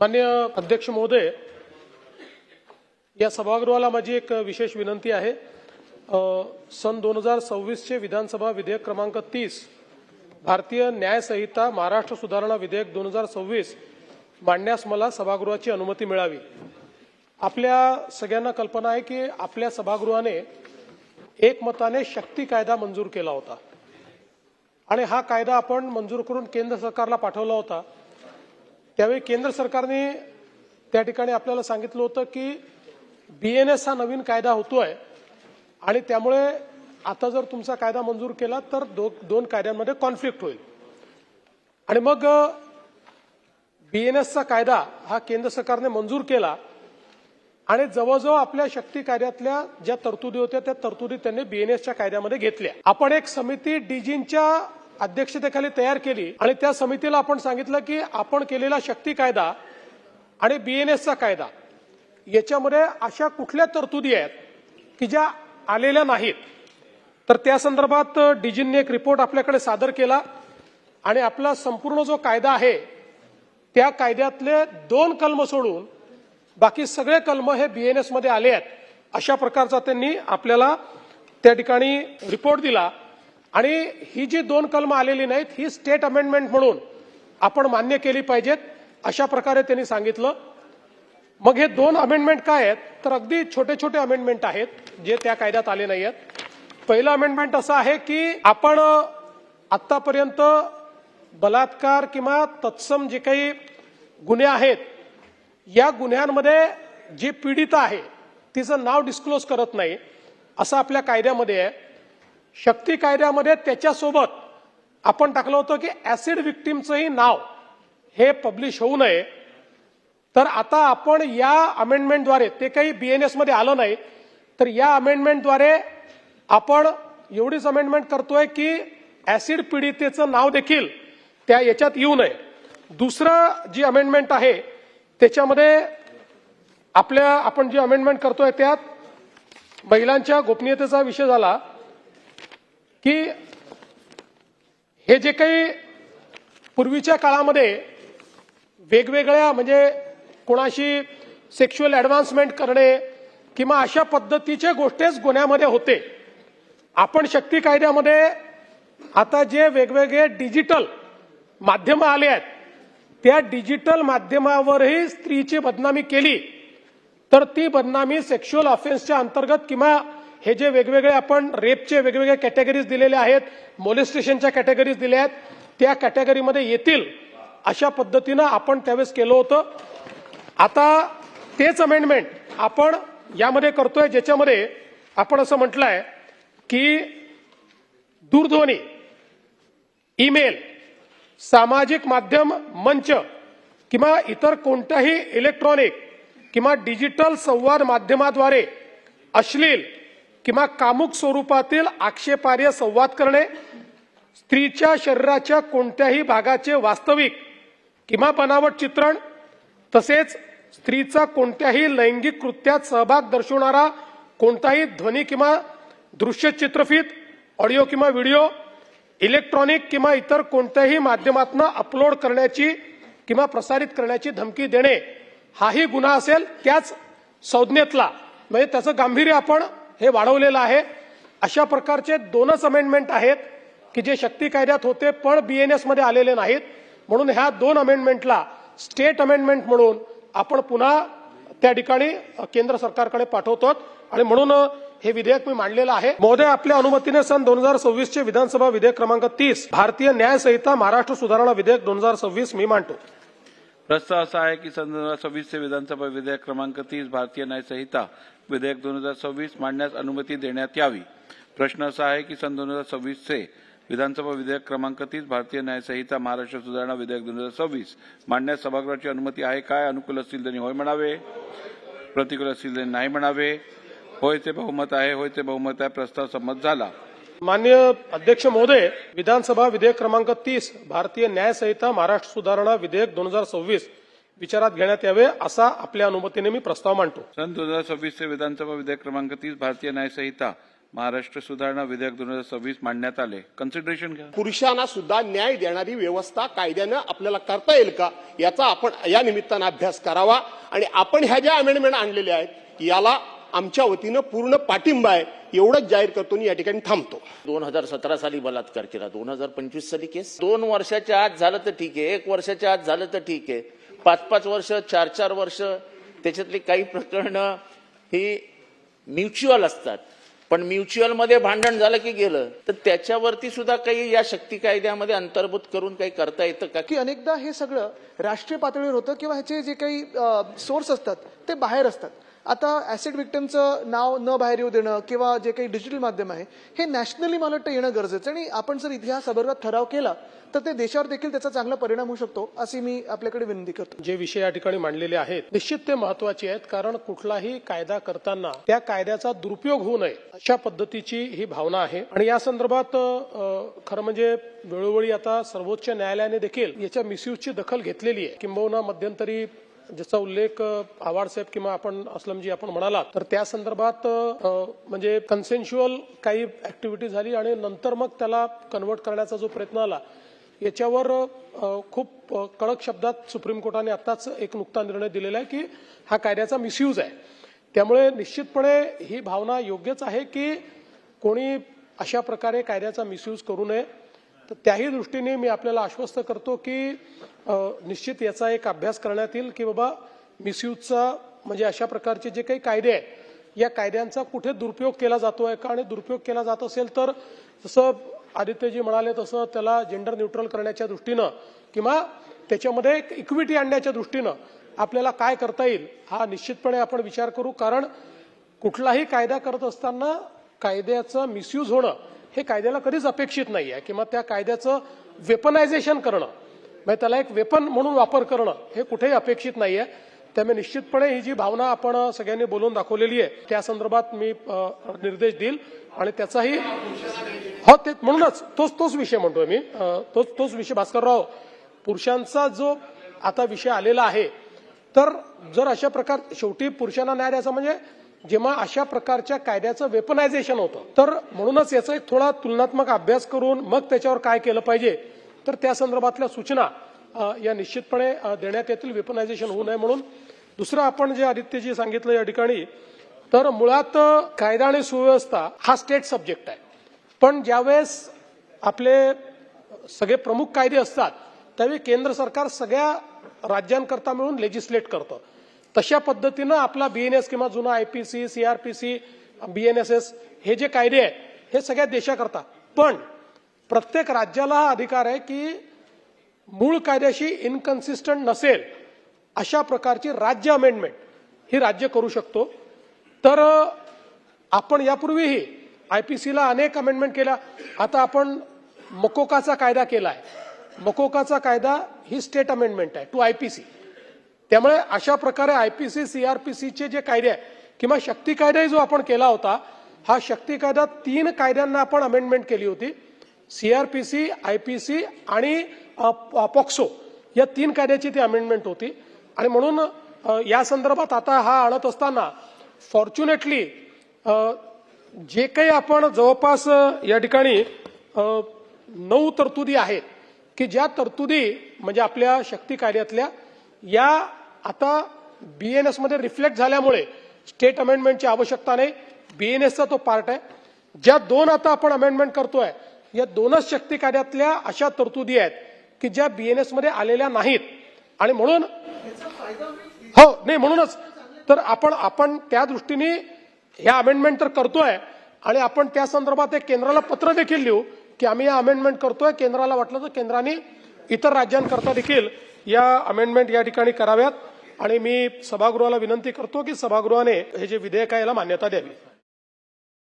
माननीय अध्यक्ष महोदय, या सभागृहाला माझी एक विशेष विनंती आहे। सन 2026 चे विधानसभा विधेयक क्रमांक 30 भारतीय न्याय संहिता महाराष्ट्र सुधारणा विधेयक 2026 मांडण्यास मला सभागृहाची अनुमती मिळावी। आपल्या सगळ्यांना कल्पना आहे की आपल्या सभागृहाने एकमताने शक्ती कायदा मंजूर केला होता आणि हा कायदा आपण मंजूर करून केंद्र सरकारला पाठवला होता। त्यावेळी केंद्र सरकारने त्या ठिकाणी आपल्याला सांगितलं होतं की बीएनएस हा नवीन कायदा होतोय आणि त्यामुळे आता जर तुमचा कायदा मंजूर केला तर दोन कायद्यांमध्ये कॉन्फ्लिक्ट होईल आणि मग बीएनएसचा कायदा हा केंद्र सरकारने मंजूर केला आणि जवळजवळ आपल्या शक्ती कायद्यातल्या ज्या तरतुदी होत्या त्या तरतुदी त्यांनी बीएनएसच्या कायद्यामध्ये घेतल्या। आपण एक समिती डीजींच्या अध्यक्षतेखाली तयार केली आणि त्या समितीला आपण सांगितलं की आपण केलेला शक्ती कायदा आणि बीएनएसचा कायदा याच्यामध्ये अशा कुठल्या तरतुदी आहेत की ज्या आलेल्या नाहीत, तर त्या संदर्भात डीजींनी एक रिपोर्ट आपल्याकडे सादर केला आणि आपला संपूर्ण जो कायदा आहे त्या कायद्यातले 2 कलम सोडून बाकी सगळे कलम हे बीएनएस मध्ये आले आहेत अशा प्रकारचा त्यांनी आपल्याला त्या ठिकाणी रिपोर्ट दिला आणि ही जी 2 कलम आलेली नाहीत ही स्टेट अमेंडमेंट म्हणून आपण मान्य केली पाहिजेत अशा प्रकारे त्यांनी सांगितलं। मग हे 2 अमेंडमेंट काय आहेत तर अगदी छोटे छोटे अमेंडमेंट आहेत जे त्या कायद्यात आले नाहीत। पहिलं अमेंडमेंट असं आहे की आपण आतापर्यंत बलात्कार किंवा तत्सम जे काही गुन्हे आहेत या गुन्ह्यांमध्ये जी पीडिता आहे तिचं नाव डिस्क्लोज करत नाही असं आपल्या कायद्यामध्ये आहे। शक्ती कायद्यामध्ये त्याच्यासोबत आपण टाकलं होतं की ऍसिड विक्टिमचंही नाव हे पब्लिश होऊ नये, तर आता आपण या अमेंडमेंटद्वारे ते काही बीएनएस मध्ये आलं नाही तर या अमेंडमेंटद्वारे आपण एवढीच अमेंडमेंट करतोय की ऍसिड पीडितेचं नाव देखील त्या याच्यात येऊ नये। दुसरं जी अमेंडमेंट आहे त्याच्यामध्ये आपण जी अमेंडमेंट करतोय त्यात महिलांच्या गोपनीयतेचा विषय झाला की हे जे काही पूर्वीच्या काळामध्ये वेगवेगळ्या म्हणजे कोणाशी सेक्शुअल ऍडव्हान्समेंट करणे किंवा अशा पद्धतीच्या गोष्टीच गुन्ह्यामध्ये होते, आपण शक्ती कायद्यामध्ये आता जे वेगवेगळे डिजिटल माध्यम आले आहेत त्या डिजिटल माध्यमावरही स्त्रीची बदनामी केली तर ती बदनामी सेक्शुअल ऑफेन्सच्या अंतर्गत किंवा हे जे वेगवेगळे आपण रेपचे वेगवेगळे कॅटेगरीज दिलेले आहेत, मोलेस्टेशनच्या कॅटेगरीज दिल्या आहेत त्या कॅटेगरीमध्ये येतील अशा पद्धतीनं आपण त्यावेळेस केलं होतं। आता तेच अमेंडमेंट आपण यामध्ये करतोय ज्याच्यामध्ये आपण असं म्हटलंय की दूरध्वनी, ईमेल, सामाजिक माध्यम मंच किंवा इतर कोणत्याही इलेक्ट्रॉनिक किंवा डिजिटल संवाद माध्यमाद्वारे अश्लील किंवा कामुक स्वरूपातील आक्षेपार्ह संवाद करणे, स्त्रीच्या शरीराच्या कोणत्याही भागाचे वास्तविक किंवा बनावट चित्रण, तसेच स्त्रीचा कोणत्याही लैंगिक कृत्यात सहभाग दर्शवणारा कोणताही ध्वनी किंवा दृश्य चित्रफित, ऑडिओ किंवा व्हिडिओ इलेक्ट्रॉनिक किंवा इतर कोणत्याही माध्यमातून अपलोड करण्याची किंवा प्रसारित करण्याची धमकी देणे हाही गुन्हा असेल त्याच संज्ञेतला, म्हणजे त्याचं गांभीर्य आपण हे वाढवलेलं आहे। अशा प्रकारचे 2च अमेंडमेंट आहेत की जे शक्ती कायद्यात होते पण बीएनएस मध्ये आलेले नाहीत, म्हणून ह्या 2 अमेंडमेंटला स्टेट अमेंडमेंट म्हणून आपण पुन्हा त्या ठिकाणी केंद्र सरकारकडे पाठवतो आणि म्हणून हे विधेयक मी मांडलेलं आहे। महोदय, आपल्या अनुमतीने सन 2026 चे विधानसभा विधेयक क्रमांक 30 भारतीय न्याय संहिता महाराष्ट्र सुधारणा विधेयक 2026 मी मांडतो। प्रस्ताव असा आहे की सन 2026 चे विधानसभा विधेयक क्रमांक 30 भारतीय न्याय संहिता विधेयक 2026 मांडण्यास अनुमती देण्यात यावी। प्रश्न असा आहे की सन 2026 चे विधानसभा विधेयक क्रमांक 30 भारतीय न्याय संहिता महाराष्ट्र सुधारणा विधेयक 2026 मांडण्यास सभागृहाची अनुमती आहे काय? अनुकूल असतील त्यांनी होय म्हणावे, प्रतिकूल असतील त्यांनी नाही म्हणावे। होयचे बहुमत आहे, होयचे बहुमत आहे, प्रस्ताव संमत झाला। माननीय अध्यक्ष महोदय, विधानसभा विधेयक क्रमांक 30 भारतीय न्याय संहिता महाराष्ट्र सुधारणा विधेयक 2026 विचारात घेण्यात यावे असा आपल्या अनुमतीने मी प्रस्ताव मांडतो। सन 2026 चे विधानसभा विधेयक क्रमांक 30 भारतीय न्याय संहिता महाराष्ट्र सुधारणा विधेयक 2026 मांडण्यात आले. कन्सिडरेशन घ्या. पुरुषांना सुद्धा न्याय देणारी व्यवस्था कायद्यानं आपल्याला करता येईल का याचा आपण या निमित्तानं अभ्यास करावा. आणि आपण ह्या ज्या अमेंडमेंट आणलेल्या आहेत याला आमच्या वतीनं पूर्ण पाठिंबा आहे एवढंच जाहीर करतो आणि या ठिकाणी थांबतो. 2017 साली बलात्कार केला, 2025 साली केस. 2 वर्षाच्या आत झालं तर ठीक आहे, 1 वर्षाच्या आत झालं तर ठीक आहे, 5-5 वर्ष, 4-4 वर्ष, त्याच्यातली काही प्रकरणं ही म्युच्युअल असतात. पण म्युच्युअल मध्ये भांडण झालं की गेलं तर त्याच्यावरती सुद्धा काही या शक्ती कायद्यामध्ये अंतर्भूत करून काही करता येतं का? की अनेकदा हे सगळं राष्ट्रीय पातळीवर होतं किंवा ह्याचे जे काही सोर्स असतात ते बाहेर असतात. आता ऍसिड विक्टिमचं नाव न बाहेर येऊ देणं किंवा जे काही डिजिटल माध्यम आहे हे नॅशनली मला वाटतं येणं गरजेचं आणि आपण जर इथे या संदर्भात ठराव केला तर ते देशावर देखील त्याचा चांगला परिणाम होऊ शकतो अशी मी आपल्याकडे विनंती करतो. जे विषय या ठिकाणी मांडलेले आहेत निश्चित ते महत्वाचे आहेत, कारण कुठलाही कायदा करताना त्या कायद्याचा दुरुपयोग होऊ नये अशा पद्धतीची ही भावना आहे. आणि या संदर्भात खरं म्हणजे वेळोवेळी आता सर्वोच्च न्यायालयाने देखील याच्या मिसयूजची दखल घेतलेली आहे. किंबहुना मध्यंतरी ज्याचा उल्लेख आव्हाड साहेब किंवा आपण असलमजी आपण म्हणालात तर त्या संदर्भात म्हणजे कन्सेन्शुअल काही ऍक्टिव्हिटी झाली आणि नंतर मग त्याला कन्व्हर्ट करण्याचा जो प्रयत्न आला याच्यावर खूप कडक शब्दात सुप्रीम कोर्टाने आताच एक नुकता निर्णय दिलेला आहे की हा कायद्याचा मिसयूज आहे. त्यामुळे निश्चितपणे ही भावना योग्यच आहे की कोणी अशा प्रकारे कायद्याचा मिसयूज करू नये. तर त्याही दृष्टीने मी आपल्याला आश्वस्त करतो की निश्चित याचा एक अभ्यास करण्यात येईल की बाबा मिसयूजचा म्हणजे अशा प्रकारचे जे काही कायदे आहेत या कायद्यांचा कुठे दुरुपयोग केला जातोय का, आणि दुरुपयोग केला जात असेल तर जसं आदित्यजी म्हणाले तसं त्याला जेंडर न्यूट्रल करण्याच्या दृष्टीनं किंवा त्याच्यामध्ये एक इक्विटी आणण्याच्या दृष्टीनं आपल्याला काय करता येईल हा निश्चितपणे आपण विचार करू. कारण कुठलाही कायदा करत असताना कायद्याचं मिसयूज होणं हे कायद्याला कधीच अपेक्षित नाही आहे किंवा त्या कायद्याचं वेपनायझेशन करणं म्हणजे त्याला एक वेपन म्हणून वापर करणं हे कुठेही अपेक्षित नाही आहे. त्यामुळे निश्चितपणे ही जी भावना आपण सगळ्यांनी बोलून दाखवलेली आहे त्या संदर्भात मी निर्देश देईल आणि त्याचाही हो ते म्हणूनच तोच विषय म्हणतोय मी तोच विषय भास्करराव पुरुषांचा जो आता विषय आलेला आहे. तर जर अशा प्रकार शेवटी पुरुषांना न्याय द्यायचा म्हणजे जेव्हा अशा प्रकारच्या कायद्याचं वेपनायझेशन होतं तर म्हणूनच याचा एक थोडा तुलनात्मक अभ्यास करून मग त्याच्यावर काय केलं पाहिजे तर त्या संदर्भातल्या सूचना या निश्चितपणे देण्यात येतील वेपनायझेशन होऊ नये म्हणून. दुसरं आपण जे आदित्यजी सांगितलं या ठिकाणी तर मुळात कायदा आणि सुव्यवस्था हा स्टेट सब्जेक्ट आहे. पण ज्यावेळेस आपले सगळे प्रमुख कायदे असतात त्यावेळी केंद्र सरकार सगळ्या राज्यांकरता मिळून लेजिस्लेट करतं. तशा पद्धतीनं आपला बीएनएस किंवा जुना आयपीसी, सीआरपीसी, बीएनएसएस हे जे कायदे आहेत हे सगळ्या देशाकरता. पण प्रत्येक राज्याला हा अधिकार आहे की मूळ कायद्याशी इनकन्सिस्टंट नसेल अशा प्रकारची राज्य अमेंडमेंट ही राज्य करू शकतो. तर आपण यापूर्वीही आयपीसीला अनेक अमेंडमेंट केल्या. आता आपण मकोकाचा कायदा केला आहे. मकोकाचा कायदा ही स्टेट अमेंडमेंट आहे टू आयपीसी. त्यामुळे अशा प्रकारे आयपीसी, सीआरपीसीचे जे कायदे आहे किंवा शक्ती कायदाही जो आपण केला होता हा शक्ती कायदा 3 कायद्यांना आपण अमेंडमेंट केली होती. सीआरपीसी, आयपीसी आणि पॉक्सो या 3 कायद्याची ती अमेंडमेंट होती. आणि म्हणून या संदर्भात आता हा आणत असताना फॉर्च्युनेटली जे काही आपण जवळपास या ठिकाणी 9 तरतुदी आहेत की ज्या तरतुदी म्हणजे आपल्या शक्ती कायद्यातल्या या आता बीएनएस मध्ये रिफ्लेक्ट झाल्यामुळे स्टेट अमेंडमेंटची आवश्यकता नाही. बीएनएसचा तो पार्ट आहे. ज्या 2 आता आपण अमेंडमेंट करतोय या 2च शक्ती कायद्यातल्या अशा तरतुदी आहेत की ज्या बीएनएस मध्ये आलेल्या नाहीत. आणि म्हणून हो नाही म्हणूनच तर आपण त्या दृष्टीने ह्या अमेंडमेंट तर करतोय आणि आपण त्या संदर्भात एक केंद्राला पत्र देखील लिहू की आम्ही या अमेंडमेंट करतोय. केंद्राला वाटलं तर केंद्राने इतर राज्यांकरता देखील या अमेंडमेंट या ठिकाणी कराव्यात. आणि मी सभागृहाला विनंती करतो की सभागृहाने हे जे विधेयक आहे याला मान्यता द्यावी.